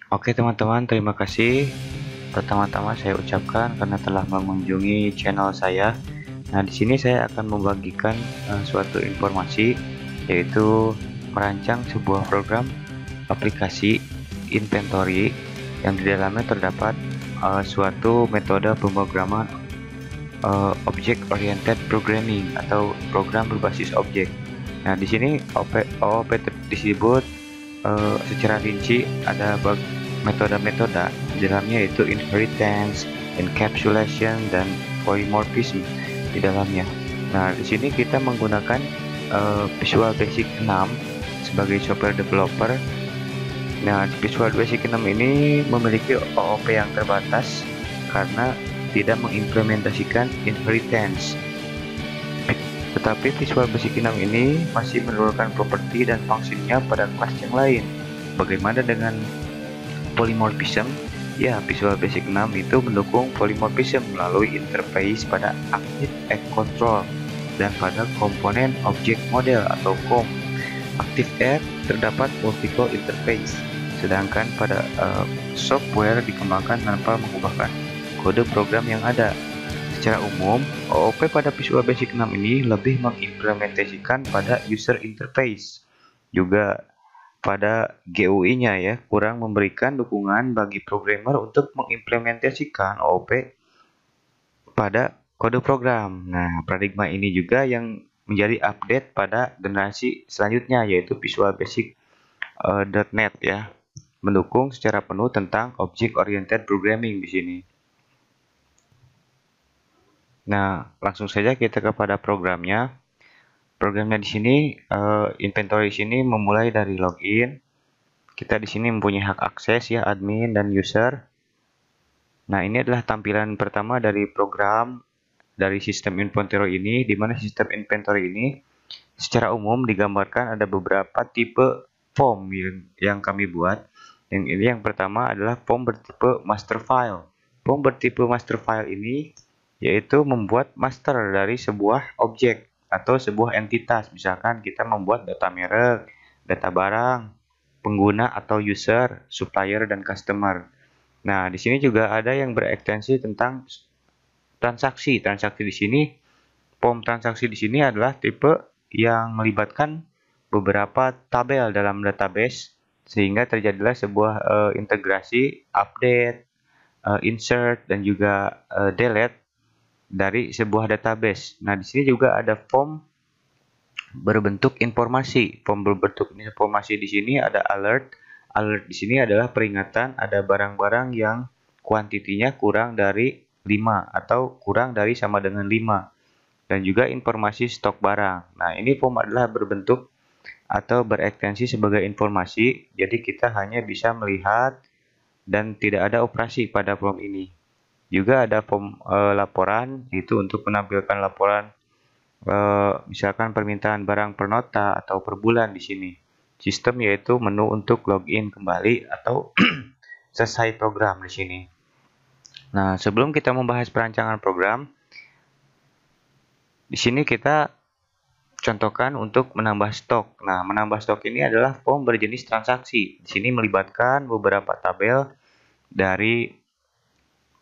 Oke teman-teman, terima kasih. Pertama-tama saya ucapkan karena telah mengunjungi channel saya. Nah, di sini saya akan membagikan suatu informasi, yaitu merancang sebuah program aplikasi inventory yang di dalamnya terdapat suatu metode pemrograman object oriented programming atau program berbasis objek. Nah, di sini OOP disebut secara rinci ada metode-metode di dalamnya, yaitu inheritance, encapsulation, dan polymorphism di dalamnya. Nah, di sini kita menggunakan Visual Basic 6 sebagai software developer. Nah, Visual Basic 6 ini memiliki OOP yang terbatas karena tidak mengimplementasikan inheritance. Tetapi Visual Basic 6 ini masih menurunkan properti dan fungsinya pada kelas yang lain. Bagaimana dengan polymorphism? Ya, Visual Basic 6 itu mendukung polymorphism melalui interface pada Active Act Control dan pada komponen Object Model atau COM. Active Act terdapat multiple interface, sedangkan pada software dikembangkan tanpa mengubahkan kode program yang ada. Secara umum, OOP pada Visual Basic 6 ini lebih mengimplementasikan pada user interface. Juga pada GUI-nya ya, kurang memberikan dukungan bagi programmer untuk mengimplementasikan OOP pada kode program. Nah, paradigma ini juga yang menjadi update pada generasi selanjutnya, yaitu Visual Basic .NET ya, mendukung secara penuh tentang Object Oriented Programming di sini. Nah, langsung saja kita kepada programnya. Programnya di sini, inventory di sini memulai dari login. Kita di sini mempunyai hak akses ya, admin dan user. Nah, ini adalah tampilan pertama dari program dari sistem inventory ini, di mana sistem inventory ini secara umum digambarkan ada beberapa tipe form yang kami buat. Yang ini yang pertama adalah form bertipe master file. Form bertipe master file ini yaitu membuat master dari sebuah objek atau sebuah entitas. Misalkan kita membuat data merek, data barang, pengguna atau user, supplier, dan customer. Nah, di sini juga ada yang berekstensi tentang transaksi. Transaksi di sini, form transaksi di sini adalah tipe yang melibatkan beberapa tabel dalam database sehingga terjadilah sebuah integrasi, update, insert, dan juga delete dari sebuah database. Nah, di sini juga ada form berbentuk informasi. Form berbentuk informasi di sini ada alert. Alert di sini adalah peringatan ada barang-barang yang kuantitinya kurang dari 5 atau kurang dari sama dengan 5. Dan juga informasi stok barang. Nah, ini form adalah berbentuk atau berekstensi sebagai informasi, jadi kita hanya bisa melihat dan tidak ada operasi pada form ini. Juga ada form laporan, itu untuk menampilkan laporan misalkan permintaan barang per nota atau per bulan di sini. Sistem yaitu menu untuk login kembali atau selesai program di sini. Nah, sebelum kita membahas perancangan program, di sini kita contohkan untuk menambah stok. Nah, menambah stok ini adalah form berjenis transaksi. Di sini melibatkan beberapa tabel dari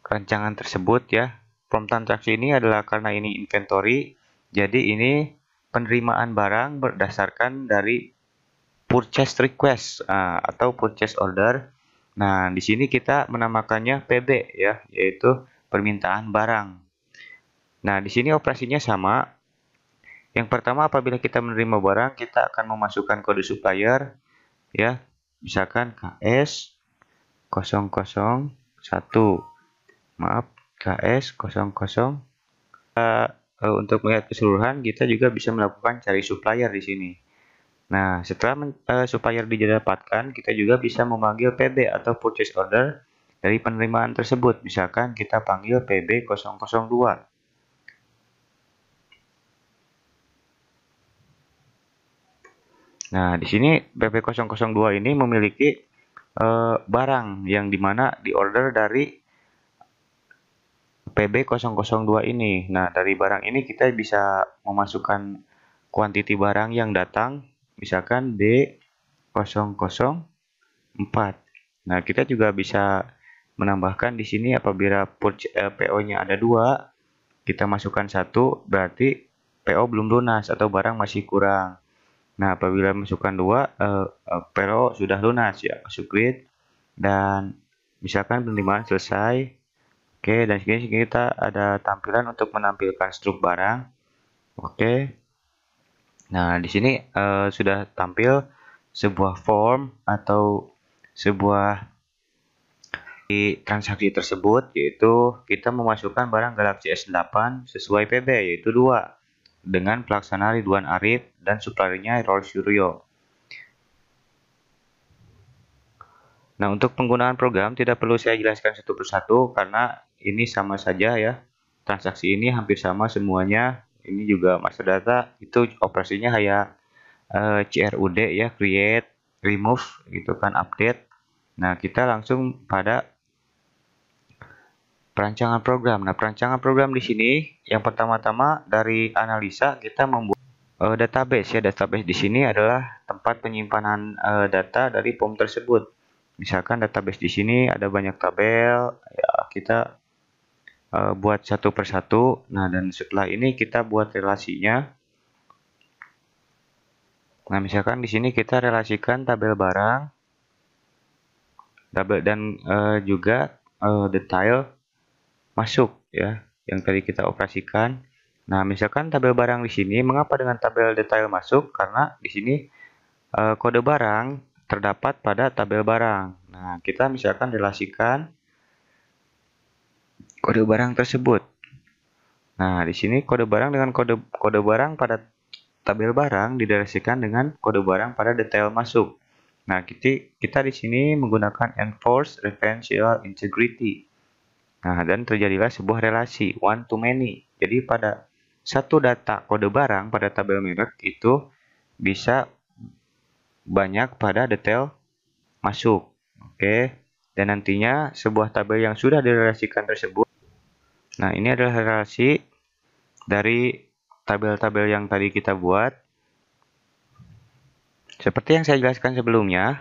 rancangan tersebut ya. Form transaksi ini adalah karena ini inventory, jadi ini penerimaan barang berdasarkan dari purchase request atau purchase order. Nah, di sini kita menamakannya PB ya, yaitu permintaan barang. Nah, di sini operasinya sama. Yang pertama, apabila kita menerima barang, kita akan memasukkan kode supplier ya. Misalkan KS 001. Maaf, KS 00. Untuk melihat keseluruhan, kita juga bisa melakukan cari supplier di sini. Nah, setelah supplier didapatkan, kita juga bisa memanggil PB atau purchase order dari penerimaan tersebut. Misalkan kita panggil PB 002. Nah, di sini PB 002 ini memiliki barang yang dimana diorder dari PB 002 ini. Nah, dari barang ini kita bisa memasukkan kuantiti barang yang datang, misalkan D004. Nah, kita juga bisa menambahkan di sini apabila PO-nya ada 2, kita masukkan 1, berarti PO belum lunas atau barang masih kurang. Nah, apabila masukkan 2, PO sudah lunas ya, masuk grid dan misalkan penerimaan selesai. Oke, dan sini kita ada tampilan untuk menampilkan struk barang. Oke. Nah, di sini sudah tampil sebuah form atau sebuah di transaksi tersebut, yaitu kita memasukkan barang Galaxy S8 sesuai PB, yaitu 2, dengan pelaksana Ridwan Arif dan suppliernya Rolls Suryo. Nah, untuk penggunaan program tidak perlu saya jelaskan satu persatu karena ini sama saja ya. Transaksi ini hampir sama semuanya. Ini juga master data, itu operasinya kayak CRUD ya, create, remove gitu kan, update. Nah, kita langsung pada perancangan program. Nah, perancangan program di sini yang pertama-tama dari analisa kita membuat database ya. Database di sini adalah tempat penyimpanan data dari POM tersebut. Misalkan database di sini ada banyak tabel, ya kita buat satu persatu. Nah, dan setelah ini kita buat relasinya. Nah, misalkan di sini kita relasikan tabel barang, tabel dan juga detail masuk ya, yang tadi kita operasikan. Nah, misalkan tabel barang di sini, mengapa dengan tabel detail masuk? Karena di sini kode barang terdapat pada tabel barang. Nah, kita misalkan relasikan kode barang tersebut. Nah, di sini kode barang dengan kode barang pada tabel barang direlasikan dengan kode barang pada detail masuk. Nah, kita di sini menggunakan enforce referential integrity. Nah, dan terjadilah sebuah relasi one to many. Jadi pada satu data kode barang pada tabel merek itu bisa banyak pada detail masuk. Oke. Dan nantinya sebuah tabel yang sudah direlasikan tersebut. Nah, ini adalah relasi dari tabel-tabel yang tadi kita buat. Seperti yang saya jelaskan sebelumnya,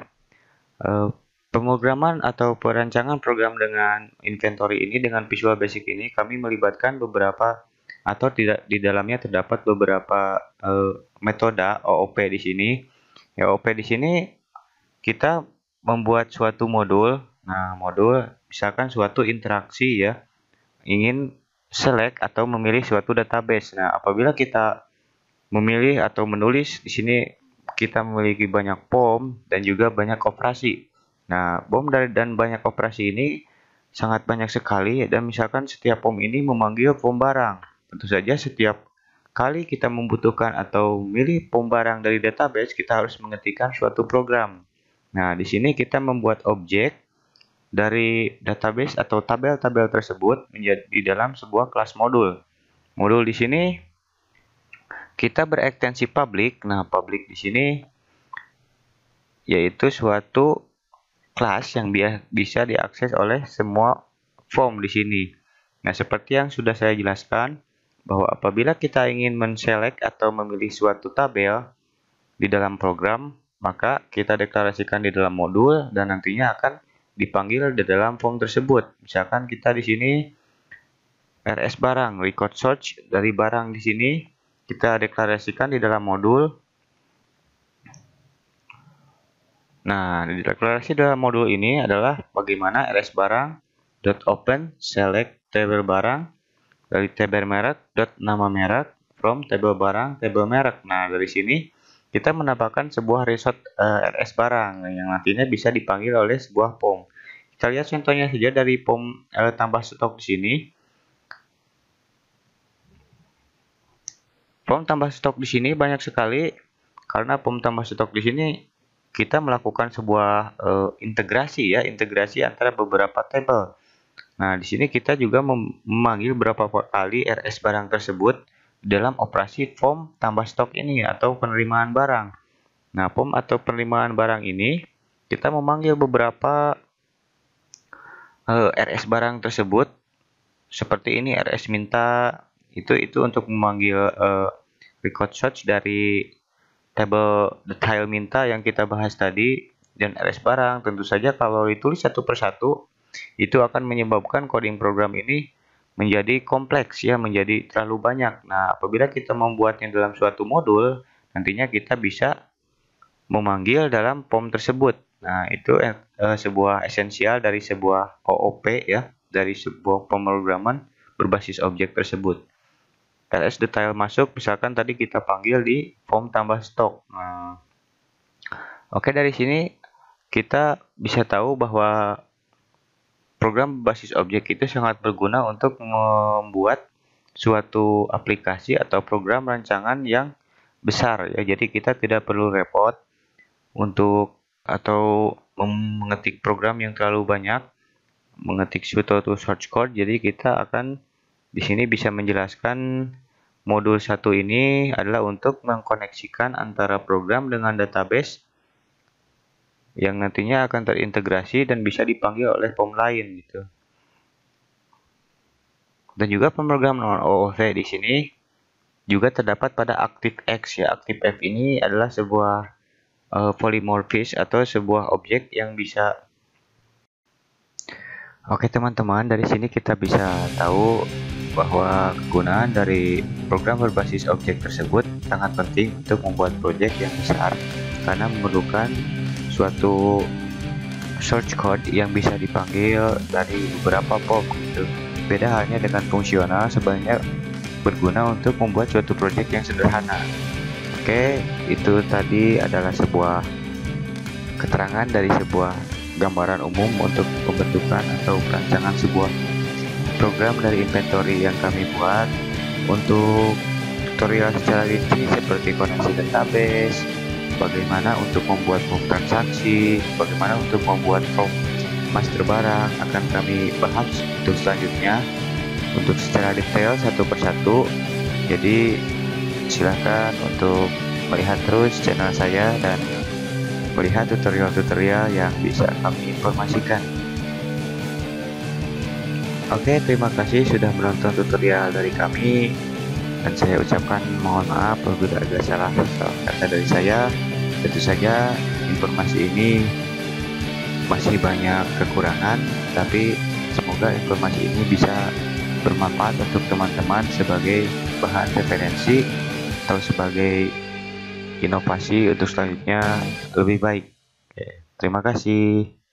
pemrograman atau perancangan program dengan inventory ini, dengan Visual Basic ini, kami melibatkan beberapa atau tidak di dalamnya terdapat beberapa metode OOP di sini. Ya, OOP di sini kita membuat suatu modul. Nah, modul misalkan suatu interaksi ya, ingin select atau memilih suatu database. Nah, apabila kita memilih atau menulis di sini kita memiliki banyak POM dan juga banyak operasi. Nah, POM dan banyak operasi ini sangat banyak sekali dan misalkan setiap POM ini memanggil POM barang. Tentu saja setiap kali kita membutuhkan atau memilih POM barang dari database, kita harus mengetikkan suatu program. Nah, di sini kita membuat objek dari database atau tabel-tabel tersebut menjadi di dalam sebuah kelas modul. Modul di sini kita berekstensi public. Nah, public di sini yaitu suatu kelas yang bisa diakses oleh semua form di sini. Nah, seperti yang sudah saya jelaskan, bahwa apabila kita ingin menselect atau memilih suatu tabel di dalam program, maka kita deklarasikan di dalam modul dan nantinya akan dipanggil di dalam form tersebut. Misalkan kita di sini RS barang, record search dari barang di sini kita deklarasikan di dalam modul. Nah, deklarasi dalam modul ini adalah bagaimana RS barang .open select tabel barang dari tabel merek .nama merek from tabel barang tabel merek. Nah, dari sini kita menambahkan sebuah result RS barang yang nantinya bisa dipanggil oleh sebuah POM. Kita lihat contohnya saja dari POM tambah stok di sini. POM tambah stok di sini banyak sekali karena POM tambah stok di sini kita melakukan sebuah integrasi ya, integrasi antara beberapa tabel. Nah, di sini kita juga memanggil beberapa kali RS barang tersebut dalam operasi POM tambah stok ini atau penerimaan barang. Nah, POM atau penerimaan barang ini kita memanggil beberapa RS barang tersebut seperti ini. RS minta itu untuk memanggil record search dari tabel detail minta yang kita bahas tadi. dan ls barang. Tentu saja kalau ditulis satu persatu itu akan menyebabkan coding program ini menjadi kompleks ya, menjadi terlalu banyak. Nah, apabila kita membuatnya dalam suatu modul, nantinya kita bisa memanggil dalam form tersebut. Nah, itu sebuah esensial dari sebuah OOP ya, dari sebuah pemrograman berbasis objek tersebut. ls detail masuk, misalkan tadi kita panggil di form tambah stok. Nah, oke, dari sini kita bisa tahu bahwa program berbasis objek itu sangat berguna untuk membuat suatu aplikasi atau program rancangan yang besar ya. Jadi kita tidak perlu repot untuk atau mengetik program yang terlalu banyak, mengetik suatu source code. Jadi kita akan di sini bisa menjelaskan modul satu ini adalah untuk mengkoneksikan antara program dengan database yang nantinya akan terintegrasi dan bisa dipanggil oleh form lain gitu. Dan juga pemrograman OOP di sini juga terdapat pada ActiveX ya. ActiveX ini adalah sebuah polymorphis atau sebuah objek yang bisa. Oke teman-teman, dari sini kita bisa tahu bahwa kegunaan dari program berbasis objek tersebut sangat penting untuk membuat proyek yang besar karena memerlukan suatu source code yang bisa dipanggil dari beberapa form gitu. Beda halnya dengan fungsional, sebenarnya berguna untuk membuat suatu proyek yang sederhana. Oke, itu tadi adalah sebuah keterangan dari sebuah gambaran umum untuk pembentukan atau perancangan sebuah program dari inventory yang kami buat. Untuk tutorial secara rinci seperti koneksi database, bagaimana untuk membuat form transaksi, bagaimana untuk membuat form master barang akan kami bahas untuk selanjutnya untuk secara detail satu persatu. Jadi silahkan untuk melihat terus channel saya dan melihat tutorial-tutorial yang bisa kami informasikan. Oke, terima kasih sudah menonton tutorial dari kami. Dan saya ucapkan mohon maaf apabila ada salah kata dari saya. Tentu saja informasi ini masih banyak kekurangan, tapi semoga informasi ini bisa bermanfaat untuk teman-teman sebagai bahan referensi atau sebagai inovasi untuk selanjutnya lebih baik. Oke, terima kasih.